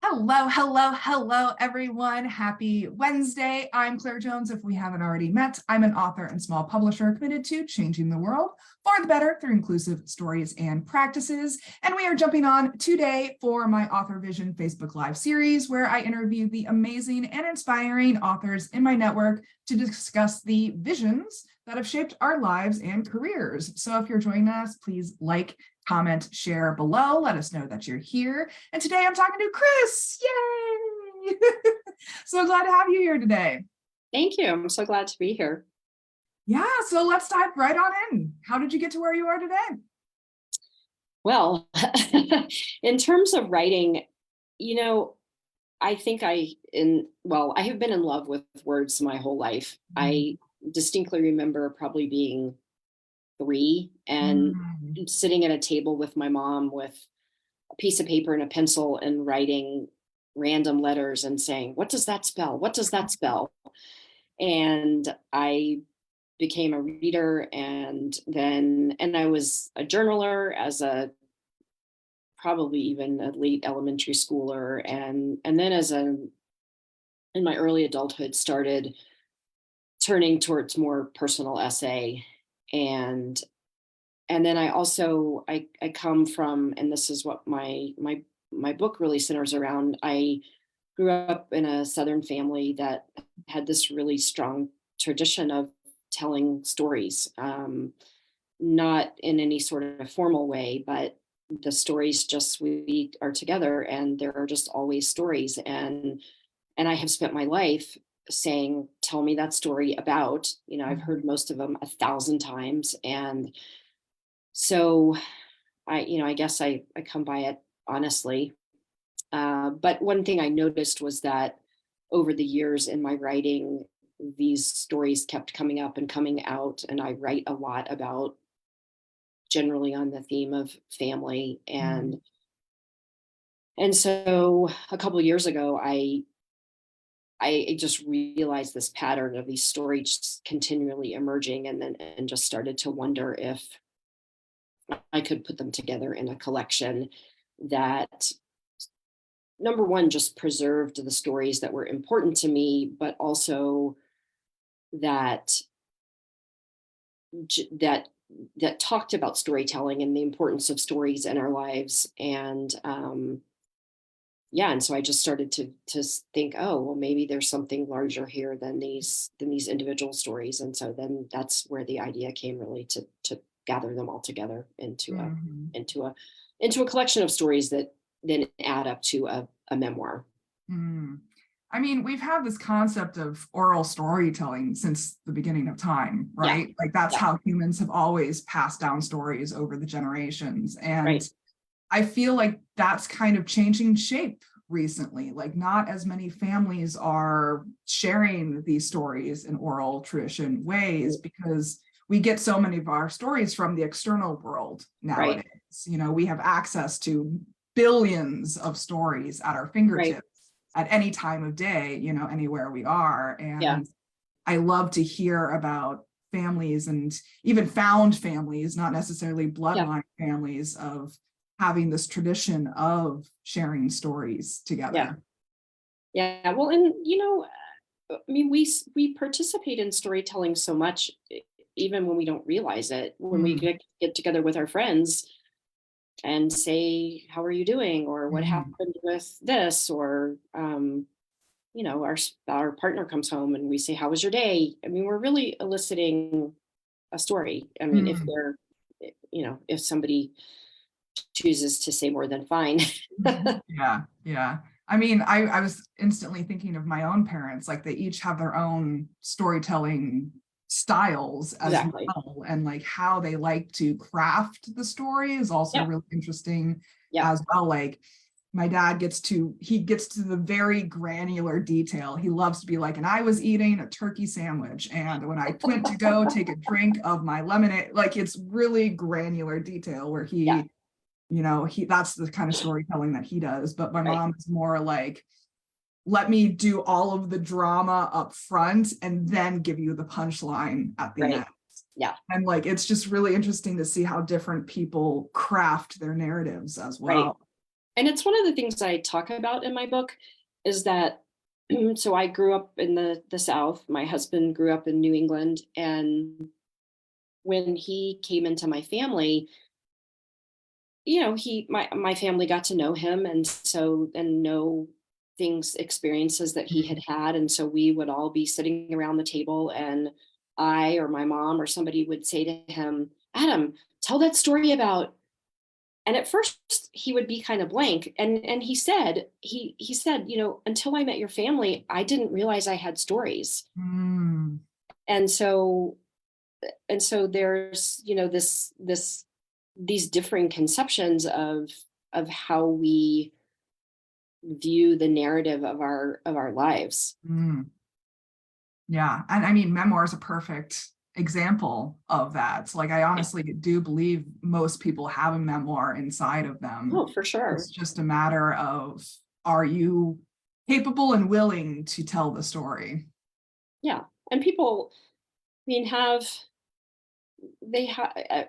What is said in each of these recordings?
Hello, hello, hello, everyone. Happy Wednesday. I'm Claire Jones. If we haven't already met, I'm an author and small publisher committed to changing the world for the better through inclusive stories and practices. And we are jumping on today for my Authorvision Facebook Live series, where I interview the amazing and inspiring authors in my network to discuss the visions that have shaped our lives and careers. So if you're joining us, please like, comment, share below. Let us know that you're here. And today I'm talking to Chris. Yay! So glad to have you here today. Thank you. I'm so glad to be here. Yeah, so let's dive right on in. How did you get to where you are today? Well, in terms of writing, I think I have been in love with words my whole life. I distinctly remember probably being 3 and sitting at a table with my mom with a piece of paper and a pencil and writing random letters and saying, "What does that spell? What does that spell?" And I became a reader, and I was a journaler as a probably even a late elementary schooler, and then in my early adulthood started turning towards more personal essay. And then I come from, and this is what my book really centers around. I grew up in a Southern family that had this really strong tradition of telling stories, not in any sort of formal way, but the stories just, we are together and there are just always stories. And I have spent my life saying, "Tell me that story about," I've heard most of them 1,000 times. And so I guess I come by it honestly. But one thing I noticed was that over the years in my writing, these stories kept coming up and coming out. And I write a lot about, generally on the theme of family. And so a couple of years ago, I just realized this pattern of these stories continually emerging, and just started to wonder if I could put them together in a collection that, number one, just preserved the stories that were important to me, but also that talked about storytelling and the importance of stories in our lives. And and so I just started to think, oh, well, maybe there's something larger here than these individual stories. And so then that's where the idea came, really, to gather them all together into a collection of stories that then add up to a memoir. I mean, we've had this concept of oral storytelling since the beginning of time, right? Yeah. Like that's how humans have always passed down stories over the generations. And I feel like that's kind of changing shape recently. Like not as many families are sharing these stories in oral tradition ways because we get so many of our stories from the external world nowadays. We have access to billions of stories at our fingertips at any time of day, anywhere we are. And I love to hear about families, and even found families, not necessarily bloodline families, of having this tradition of sharing stories together. Yeah. Well, and I mean, we participate in storytelling so much, even when we don't realize it. When we get together with our friends and say, "How are you doing?" or "What happened with this?" or our partner comes home and we say, "How was your day?" I mean, we're really eliciting a story. I mean, if somebody chooses to say more than fine. Yeah. I mean, I was instantly thinking of my own parents. Like they each have their own storytelling styles as well, and like how they like to craft the story is also really interesting as well. Like my dad gets to the very granular detail. He loves to be like, "And I was eating a turkey sandwich, and when I went to go take a drink of my lemonade," like it's really granular detail where that's the kind of storytelling that he does. But my mom is more like, "Let me do all of the drama up front and then give you the punchline at the end." Yeah. And like, it's just really interesting to see how different people craft their narratives as well. And it's one of the things I talk about in my book is that so I grew up in the South. My husband grew up in New England, and when he came into my family, my family got to know him, and know things, experiences that he had had, and so we would all be sitting around the table, and I or my mom or somebody would say to him, Adam, tell that story about. And at first he would be kind of blank, and he said, until I met your family, I didn't realize I had stories. Mm, And so there's, these differing conceptions of how we view the narrative of our lives. mm. Yeah. And I mean, memoir is a perfect example of that. So, like, I honestly do believe most people have a memoir inside of them. Oh, for sure. It's just a matter of, are you capable and willing to tell the story? Yeah. And people, I mean,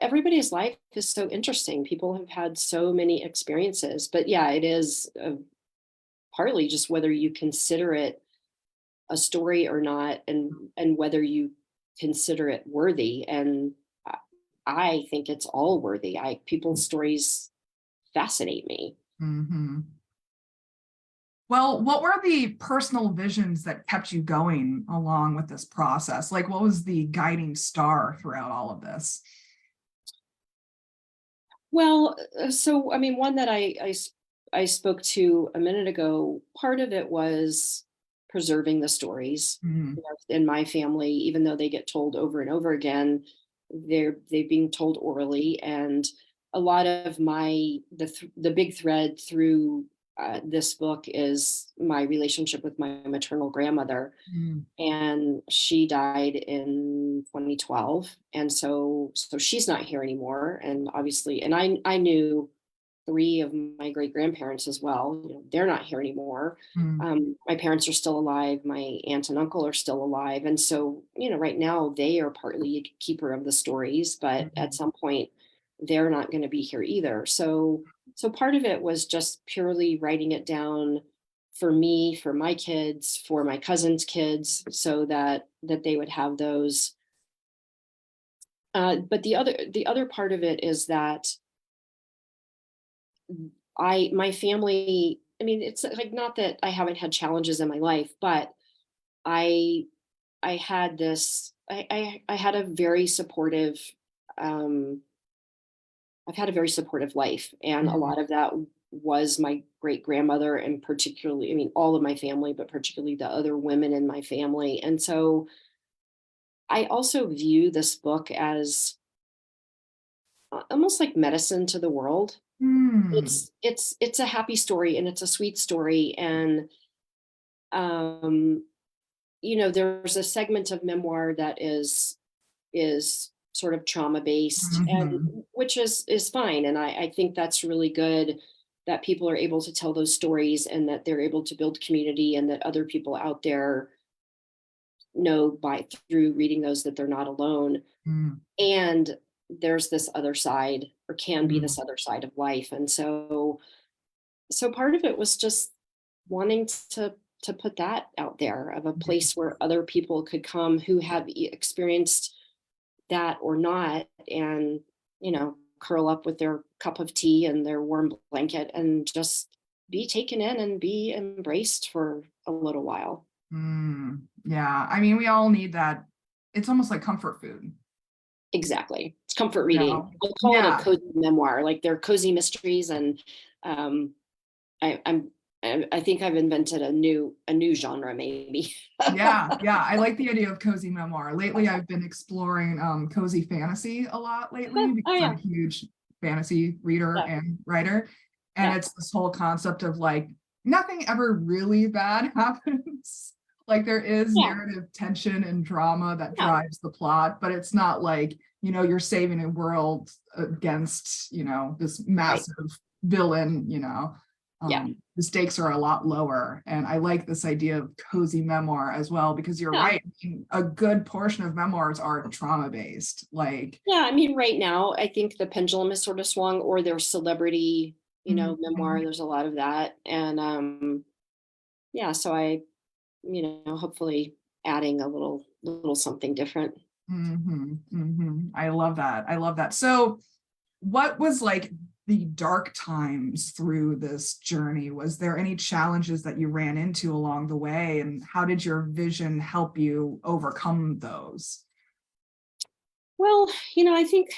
everybody's life is so interesting. People have had so many experiences, but yeah, it is partly just whether you consider it a story or not, and whether you consider it worthy. And I think it's all worthy. People's stories fascinate me. Mm-hmm. Well, what were the personal visions that kept you going along with this process? Like, what was the guiding star throughout all of this? Well, so I mean, one that I spoke to a minute ago, part of it was preserving the stories. Mm, In my family, even though they get told over and over again, they're being told orally. And a lot of the big thread through this book is my relationship with my maternal grandmother, mm, and she died in 2012, and so she's not here anymore. And obviously, and I knew three of my great grandparents as well. They're not here anymore. mm, My parents are still alive. My aunt and uncle are still alive. And so, right now they are partly a keeper of the stories, but at mm, some point they're not going to be here either. So part of it was just purely writing it down for me, for my kids, for my cousins' kids, so that they would have those. But the other part of it is that my family, I mean, it's like, not that I haven't had challenges in my life, but I I had this I had a very supportive um I've had a very supportive life, and a mm, lot of that was my great grandmother, and particularly, I mean, all of my family, but particularly the other women in my family. And so I also view this book as almost like medicine to the world. mm, It's a happy story, and it's a sweet story. And um there's a segment of memoir that is sort of trauma based, and mhm, which is fine. And I think that's really good that people are able to tell those stories, and that they're able to build community, and that other people out there know by through reading those that they're not alone. mm, And there's this other side, or can be mm, this other side of life. And so part of it was just wanting to put that out there, of a place where other people could come who have experienced that or not, and curl up with their cup of tea and their warm blanket, and just be taken in and be embraced for a little while. mm. Yeah, I mean, we all need that. It's almost like comfort food. Exactly, it's comfort You reading. know? I call it a Yeah, cozy memoir, like they're cozy mysteries. And um I think I've invented a new genre, maybe. yeah, yeah. I like the idea of cozy memoir. Lately, I've been exploring cozy fantasy a lot lately Oh because I'm yeah, a huge fantasy reader yeah, and writer. And yeah, it's this whole concept of like nothing ever really bad happens. Like there is yeah, narrative tension and drama that yeah. drives the plot, but it's not like, you're saving a world against, this Right. massive villain, Yeah, the stakes are a lot lower. And I like this idea of cozy memoir as well, because you're yeah. right. I mean, a good portion of memoirs are trauma based. Like, Yeah, I mean, right now, I think the pendulum has sort of swung, or there's celebrity, memoir. There's a lot of that. And yeah, so I, hopefully adding a little something different. I love that. I love that. So what was like the dark times through this journey? Was there any challenges that you ran into along the way, and how did your vision help you overcome those? Well, I think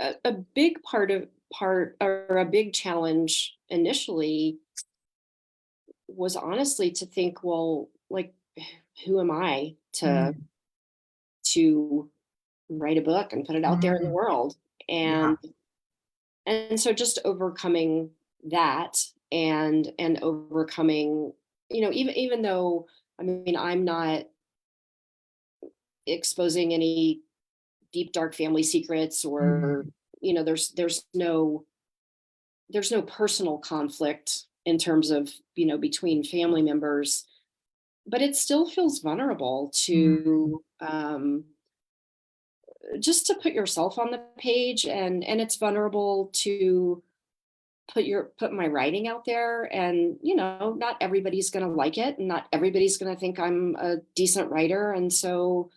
a big part or a big challenge initially was honestly to think, well, like, who am I to Mm, to write a book and put it out there in the mm, world? yeah. And so just overcoming that, and overcoming, even though, I mean, I'm not exposing any deep dark family secrets, or Mm, there's no personal conflict in terms of, between family members, but it still feels vulnerable mm, to, just to put yourself on the page, and it's vulnerable to put my writing out there, and not everybody's going to like it, and not everybody's going to think I'm a decent writer, and so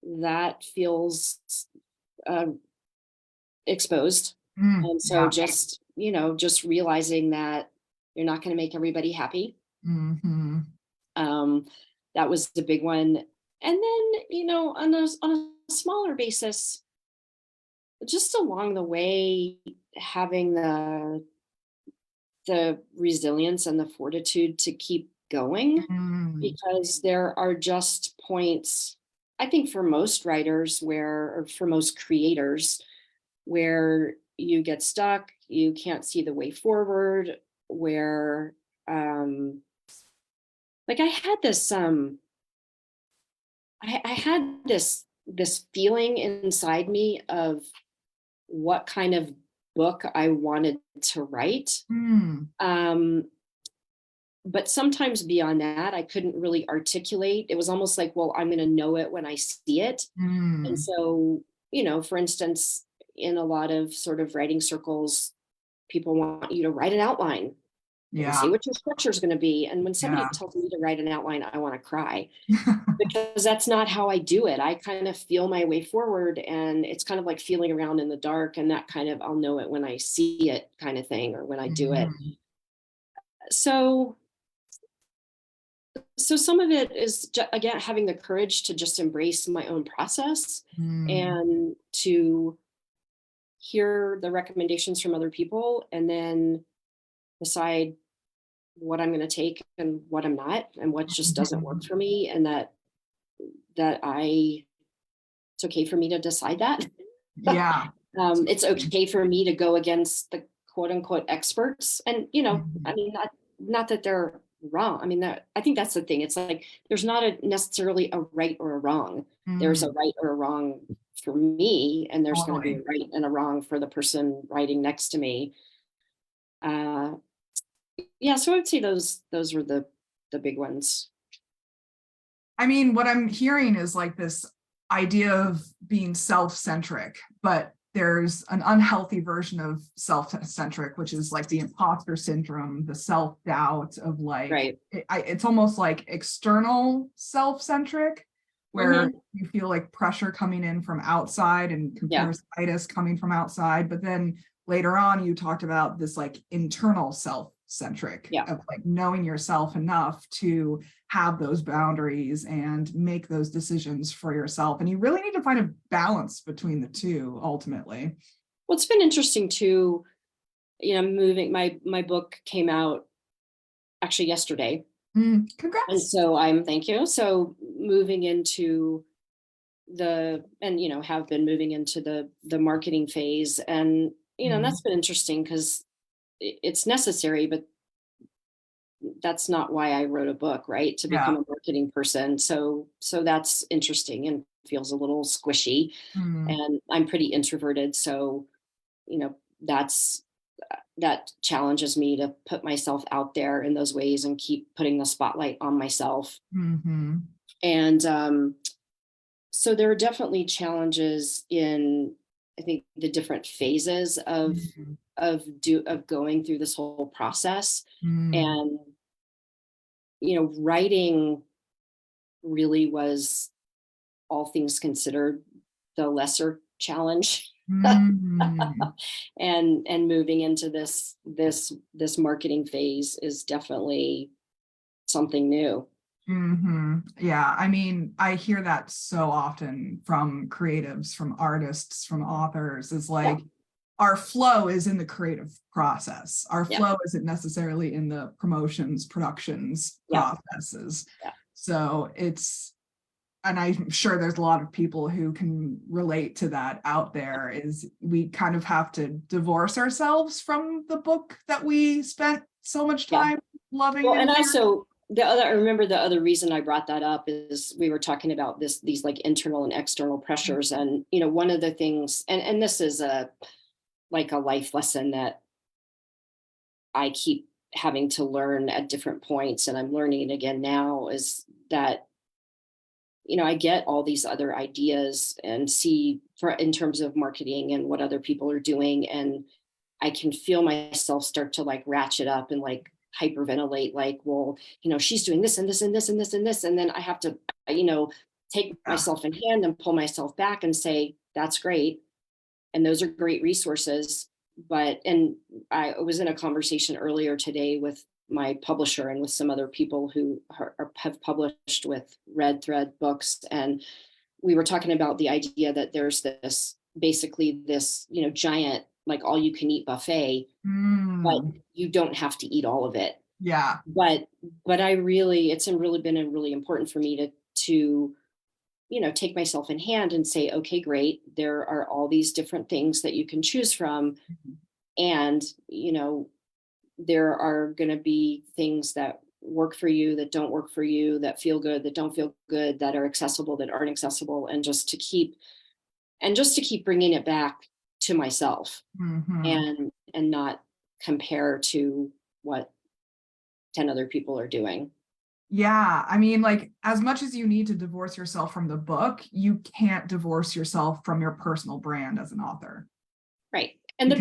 that feels uh, exposed. And so yeah. just realizing that you're not going to make everybody happy. Hmm. um that was the big one. And then, on a smaller basis, just along the way, having the resilience and the fortitude to keep going, Mm, because there are just points, I think, for most writers, or for most creators, where you get stuck, you can't see the way forward, where, like, I had this feeling inside me of what kind of book I wanted to write. mm, Um, but sometimes beyond that, I couldn't really articulate. It was almost like, well, I'm going to know it when I see it. And mm, so, for instance, in a lot of sort of writing circles, people want you to write an outline and say yeah. what your structure is going to be. And when somebody Yeah. tells me to write an outline, I want to cry, because that's not how I do it. I kind of feel my way forward, and it's kind of like feeling around in the dark, and that kind of, I'll know it when I see it kind of thing, or when I do it. Mhm. So some of it is again having the courage to just embrace my own process, Mm, and to hear the recommendations from other people, and then decide what I'm going to take and what I'm not, and what just doesn't work mhm. for me, and that I it's okay for me to decide that. Yeah. It's okay for me to go against the quote unquote experts. And, I Mhm. mean, not that they're wrong. I mean, I think that's the thing. It's like, there's not necessarily a right or a wrong. There's a Mm, right or a wrong for me, and there's going to be a totally. right and a wrong for the person writing next to me. Uh, yeah. So I would say those were the big ones. I mean, what I'm hearing is like this idea of being self-centric, but there's an unhealthy version of self-centric, which is like the imposter syndrome, the self-doubt of like, Right. it's almost like external self-centric, where Hmm. you feel like pressure coming in from outside and Yeah. comparisitis coming from outside. But then later on, you talked about this like internal self-centric Yeah. of like knowing yourself enough to have those boundaries and make those decisions for yourself. And you really need to find a balance between the two ultimately. Well, it's been interesting too. Moving, my book came out actually yesterday. And Congrats. so thank you. So moving into and have been moving into the marketing phase, and and Mm, that's been interesting, because it's necessary, but that's not why I wrote a book, right? To become yeah. a marketing person. So that's interesting and feels a little squishy. Mm, And I'm pretty introverted, so that's that challenges me to put myself out there in those ways and keep putting the spotlight on myself. mhm, And so there are definitely challenges in I think the different phases of going through this whole process. Mm. And, writing really was, all things considered, the lesser challenge. Mm. And moving into this marketing phase is definitely something new. Yeah, I mean, I hear that so often from creatives, from artists, from authors, is like, Yeah. our flow is in the creative process. Our Yeah. flow isn't necessarily in the promotions, productions, Yeah. processes. Yeah. So and I'm sure there's a lot of people who can relate to that out there, is we kind of have to divorce ourselves from the book that we spent so much time loving. Well, and also I remember the other reason I brought that up is we were talking about these like internal and external pressures. And, one of the things, and this is like a life lesson that I keep having to learn at different points, and I'm learning it again now, is that, I get all these other ideas and see in terms of marketing and what other people are doing. And I can feel myself start to like ratchet up and like hyperventilate, like, well, she's doing this and this and this and this and this. And then I have to, take myself in hand and pull myself back and say, that's great. And those are great resources. And I was in a conversation earlier today with my publisher and with some other people who have published with Red Thread Books. And we were talking about the idea that there's basically this, giant, like all you can eat buffet, but you don't have to eat all of it. Yeah. But it's really been really important for me to take myself in hand and say, okay, great. There are all these different things that you can choose from. And, there are going to be things that work for you, that don't work for you, that feel good, that don't feel good, that are accessible, that aren't accessible. And just to keep bringing it back to myself, and not compare to what 10 other people are doing. Yeah, I mean, like, as much as you need to divorce yourself from the book, you can't divorce yourself from your personal brand as an author. Right. And the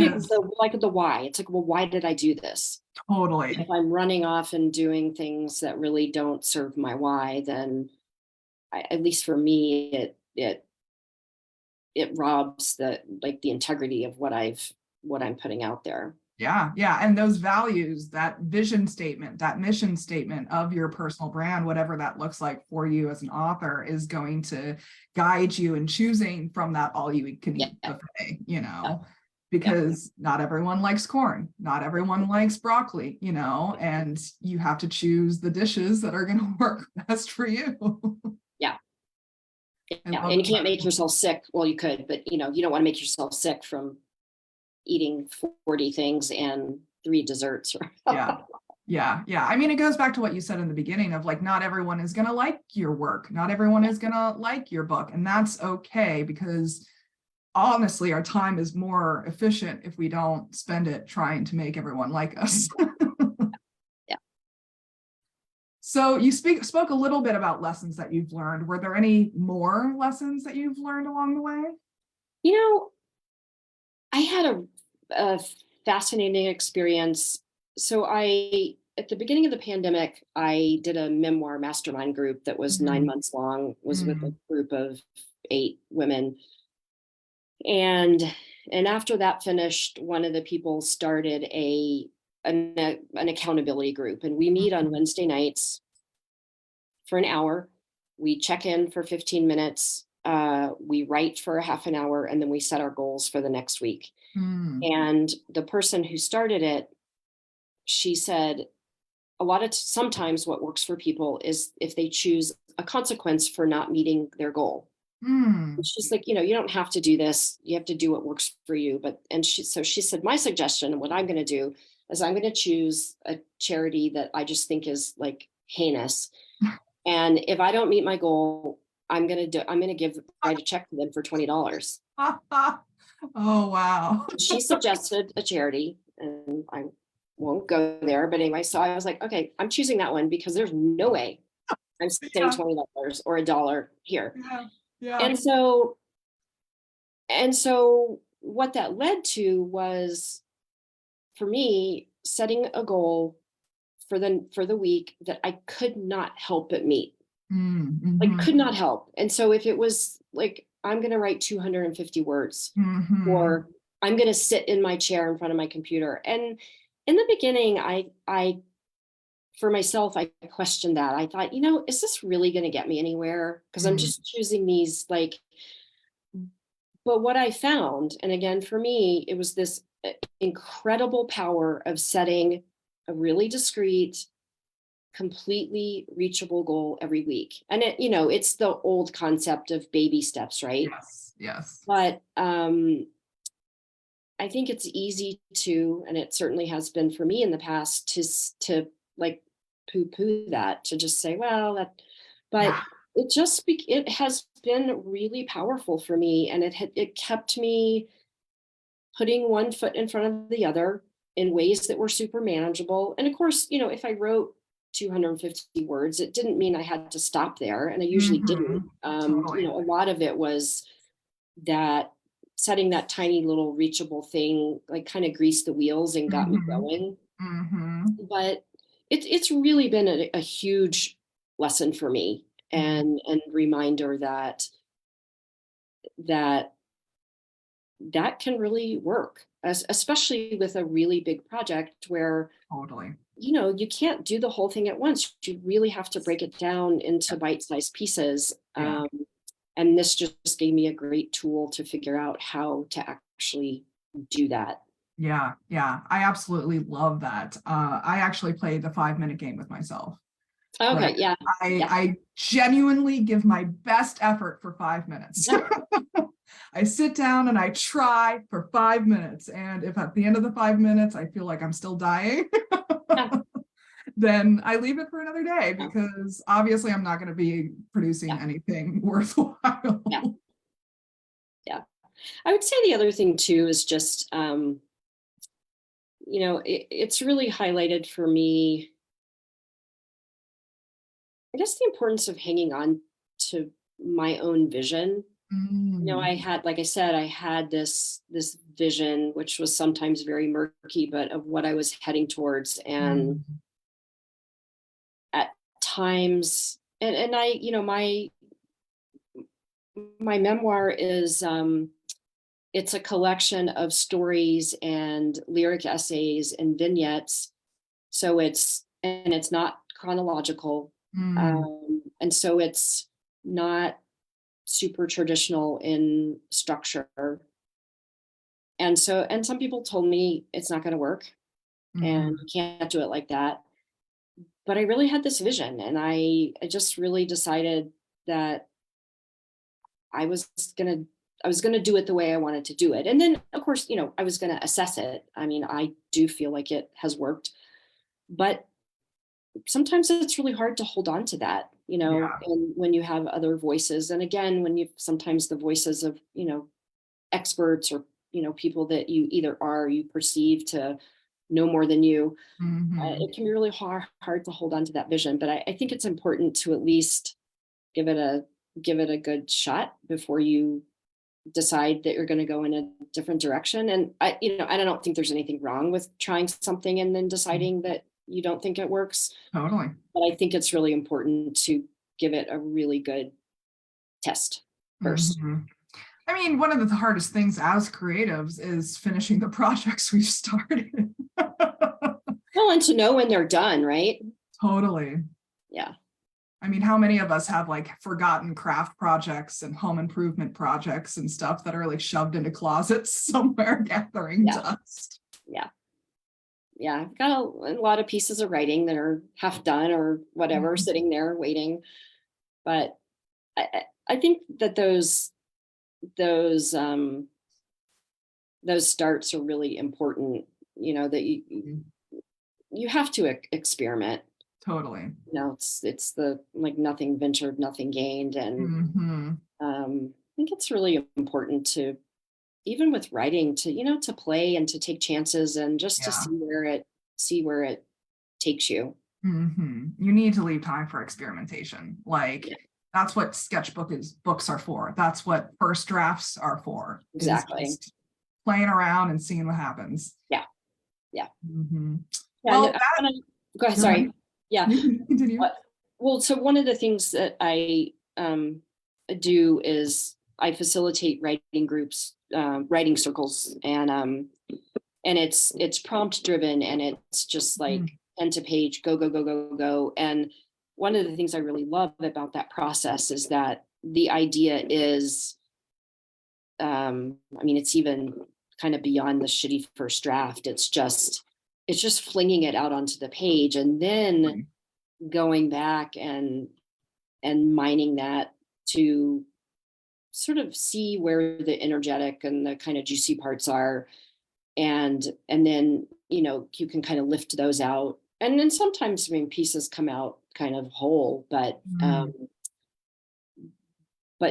why. It's like, well, why did I do this? Totally. If I'm running off and doing things that really don't serve my why, then at least for me, it robs the integrity of what I'm putting out there. Yeah. And those values, that vision statement, that mission statement of your personal brand, whatever that looks like for you as an author, is going to guide you in choosing from that all you can eat buffet, because not everyone likes corn, not everyone likes broccoli, and you have to choose the dishes that are going to work best for you. Yeah. And you can't make yourself sick. Well, you could, but you don't want to make yourself sick from eating 40 things and 3 desserts. Yeah. I mean, it goes back to what you said in the beginning of like, not everyone is going to like your work. Not everyone is going to like your book. And that's okay, because honestly, our time is more efficient if we don't spend it trying to make everyone like us. Yeah. So you spoke a little bit about lessons that you've learned. Were there any more lessons that you've learned along the way? I had a fascinating experience. So at the beginning of the pandemic, I did a memoir mastermind group that was 9 months long, was with a group of 8 women. And after that finished, one of the people started an accountability group, and we meet on Wednesday nights for an hour. We check in for 15 minutes. We write for a half an hour, and then we set our goals for the next week. And the person who started it, she said, sometimes what works for people is if they choose a consequence for not meeting their goal. She's like, you don't have to do this. You have to do what works for you. She said, my suggestion, and what I'm going to do is I'm going to choose a charity that I just think is like heinous. And if I don't meet my goal, I'm going to write a check to them for $20. Oh, wow. She suggested a charity, and I won't go there. But anyway, so I was like, okay, I'm choosing that one, because there's no way I'm saying $20 or $1 here. Yeah. And so what that led to was, for me, setting a goal for the week that I could not help but meet. Like, could not help. And so if it was like, I'm going to write 250 words, or I'm going to sit in my chair in front of my computer. And in the beginning, I for myself, I questioned that. I thought, is this really going to get me anywhere? Because I'm just choosing these, like, but what I found, and again, for me, it was this incredible power of setting a really discrete, completely reachable goal every week. And it's the old concept of baby steps, right? Yes. But I think it's easy to, and it certainly has been for me in the past, to like poo-poo that, to just say, well, but it has been really powerful for me, and it kept me putting one foot in front of the other in ways that were super manageable. And of course, if I wrote 250 words, it didn't mean I had to stop there, and I usually didn't. Totally. A lot of it was that setting that tiny little reachable thing, like, kind of greased the wheels and got me going. But it's really been a huge lesson for me, and reminder that can really work, especially with a really big project where you can't do the whole thing at once. You really have to break it down into bite-sized pieces. And this just gave me a great tool to figure out how to actually do that. Yeah. I absolutely love that. I actually play the 5-minute game with myself. Okay. Yeah. I genuinely give my best effort for 5 minutes. I sit down and I try for 5 minutes. And if at the end of the 5 minutes, I feel like I'm still dying, then I leave it for another day, because obviously I'm not going to be producing anything worthwhile. Yeah. I would say the other thing too is just, it's really highlighted for me, I guess, the importance of hanging on to my own vision. I had, like I said, I had this vision, which was sometimes very murky, but of what I was heading towards. And at times, and I, my memoir is, it's a collection of stories and lyric essays and vignettes. So it's not chronological. And so it's not super traditional in structure. And some people told me it's not going to work, and you can't do it like that. But I really had this vision, and I just really decided that I was going to do it the way I wanted to do it. And then, of course, I was going to assess it. I mean, I do feel like it has worked, but sometimes it's really hard to hold on to that, and when you have other voices. And again, when you sometimes the voices of, experts, or, people that you you perceive to know more than you, it can be really hard to hold on to that vision. But I think it's important to at least give it a good shot before you decide that you're going to go in a different direction. And I don't think there's anything wrong with trying something and then deciding that you don't think it works. Totally. But I think it's really important to give it a really good test first. I mean, one of the hardest things as creatives is finishing the projects we've started. Well, and to know when they're done, right? Totally. Yeah. I mean, how many of us have like forgotten craft projects and home improvement projects and stuff that are like shoved into closets somewhere gathering dust? Yeah, I've got a lot of pieces of writing that are half done or whatever, sitting there waiting. But I think that those starts are really important. That you have to experiment. Totally. It's the, like, nothing ventured, nothing gained, and I think it's really important to, even with writing, to to play and to take chances, and just to see where it takes you. You need to leave time for experimentation. That's what books are for. That's what first drafts are for. Exactly. playing around and seeing what happens. Yeah. Yeah. Mm-hmm. Yeah. Well, Go ahead. Sorry. Yeah. Continue. Well, so one of the things that I do is I facilitate writing groups, writing circles, and it's prompt driven, and it's just like pen to page, go, go, go, go, go. And one of the things I really love about that process is that the idea is, I mean, it's even kind of beyond the shitty first draft. It's just flinging it out onto the page, and then going back and mining that to sort of see where the energetic and the kind of juicy parts are, and then you can kind of lift those out, and then sometimes, I mean, pieces come out kind of whole, but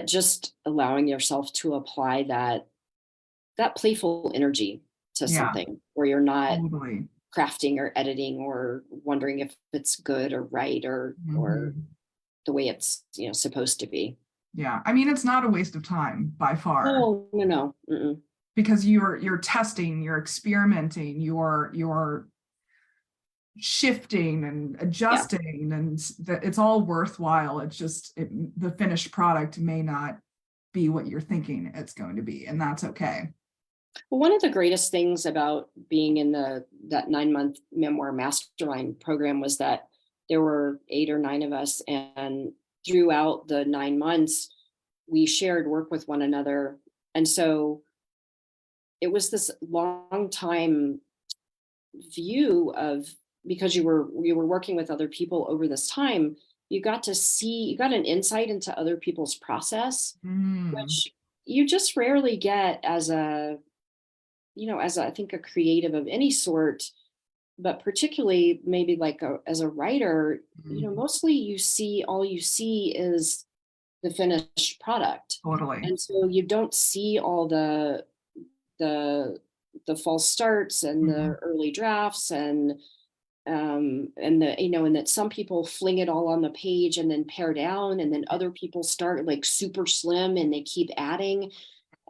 just allowing yourself to apply that playful energy to something where you're not crafting or editing or wondering if it's good or right or the way it's supposed to be. Yeah, I mean, it's not a waste of time by far. No. Mm-mm. Because you're testing, you're experimenting, you're shifting and adjusting, and it's all worthwhile. It's just the finished product may not be what you're thinking it's going to be, and that's okay. Well, one of the greatest things about being in that 9-month memoir mastermind program was that there were 8 or 9 of us, and throughout the 9 months, we shared work with one another. And so it was this long time view of, because you were working with other people over this time, you got an insight into other people's process, which you just rarely get as I think a creative of any sort, but particularly maybe like as a writer, mostly all you see is the finished product. Totally. And so you don't see all the false starts and the early drafts and that some people fling it all on the page and then pare down, and then other people start like super slim and they keep adding.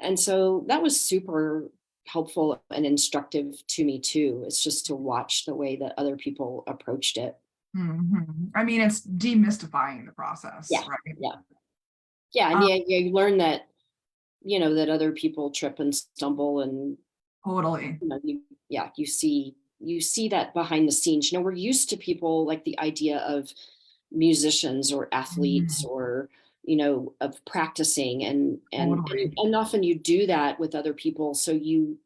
And so that was super helpful and instructive to me too. It's just to watch the way that other people approached it. I mean, it's demystifying the process, right? Yeah. And you learn that, that other people trip and stumble, and totally. You see that behind the scenes. We're used to people, like the idea of musicians or athletes or of practicing and often you do that with other people, so you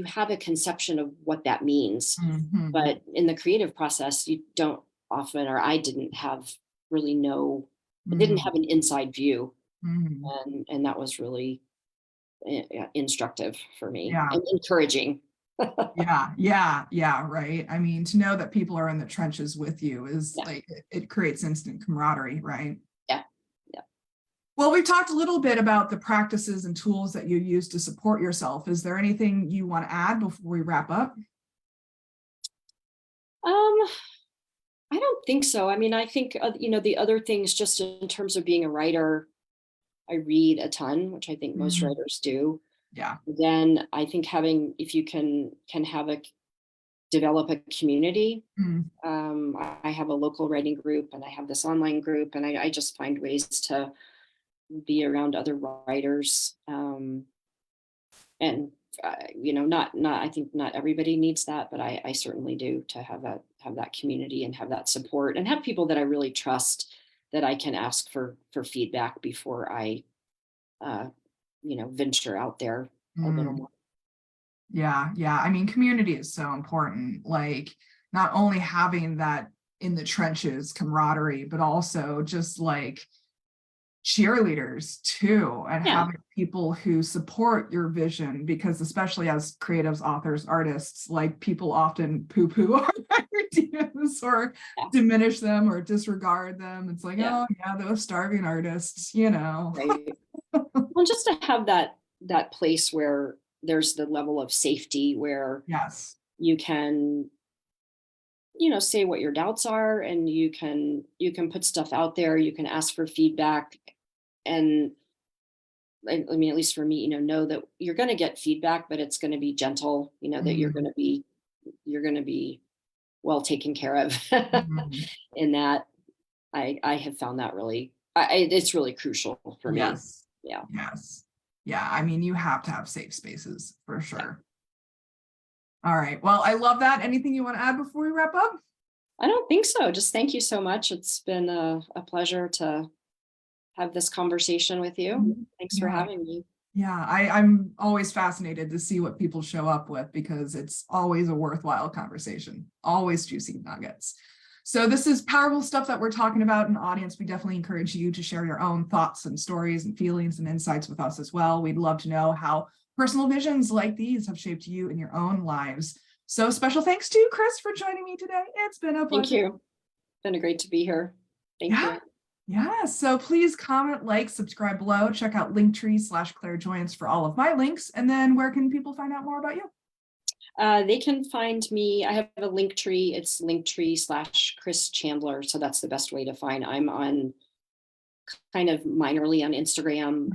have a conception of what that means. But in the creative process, you don't often, or I didn't have didn't have an inside view, and that was really instructive for me and encouraging. Yeah, right. I mean, to know that people are in the trenches with you is like, it creates instant camaraderie, right? Yeah. Well, we've talked a little bit about the practices and tools that you use to support yourself. Is there anything you want to add before we wrap up? I don't think so. I mean, I think, the other things, just in terms of being a writer, I read a ton, which I think most writers do. Yeah. Then I think if you can develop a community. I have a local writing group, and I have this online group, and I just find ways to be around other writers. And not I think not everybody needs that, but I certainly do, to have that community and have that support and have people that I really trust, that I can ask for feedback before I venture out there a little more. Yeah. I mean, community is so important. Like, not only having that in the trenches camaraderie, but also just like cheerleaders too, and having people who support your vision, because especially as creatives, authors, artists, like, people often poo-poo our ideas or diminish them or disregard them. It's like, oh yeah, those starving artists, Right. Well, just to have that place where there's the level of safety where you can say what your doubts are, and you can put stuff out there, you can ask for feedback, and I mean, at least for me, know that you're going to get feedback, but it's going to be gentle, that you're going to be well taken care of. Mhm. In that, I have found that really, it's really crucial for me. Yes. Yeah. Yes. Yeah. I mean, you have to have safe spaces for sure. All right. Well, I love that. Anything you want to add before we wrap up? I don't think so. Just thank you so much. It's been a pleasure to have this conversation with you. Thanks for Yeah. having me. Yeah. I'm always fascinated to see what people show up with because it's always a worthwhile conversation, always juicy nuggets. So this is powerful stuff that we're talking about in the audience. We definitely encourage you to share your own thoughts and stories and feelings and insights with us as well. We'd love to know how personal visions like these have shaped you in your own lives. So special thanks to Chris for joining me today. It's been a pleasure. Thank you. Been great to be here. Thank you. Yeah, so please comment, like, subscribe below. Check out linktr.ee/clairjoyance for all of my links. And then where can people find out more about you? They can find me. I have a link tree. It's linktree/Chris Chandler. So that's the best way to find. I'm on kind of minorly on Instagram,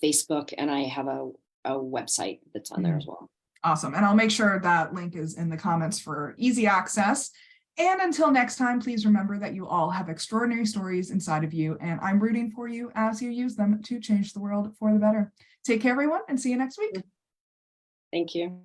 Facebook, and I have a website that's on there as well. Awesome. And I'll make sure that link is in the comments for easy access. And until next time, please remember that you all have extraordinary stories inside of you, and I'm rooting for you as you use them to change the world for the better. Take care, everyone, and see you next week. Thank you.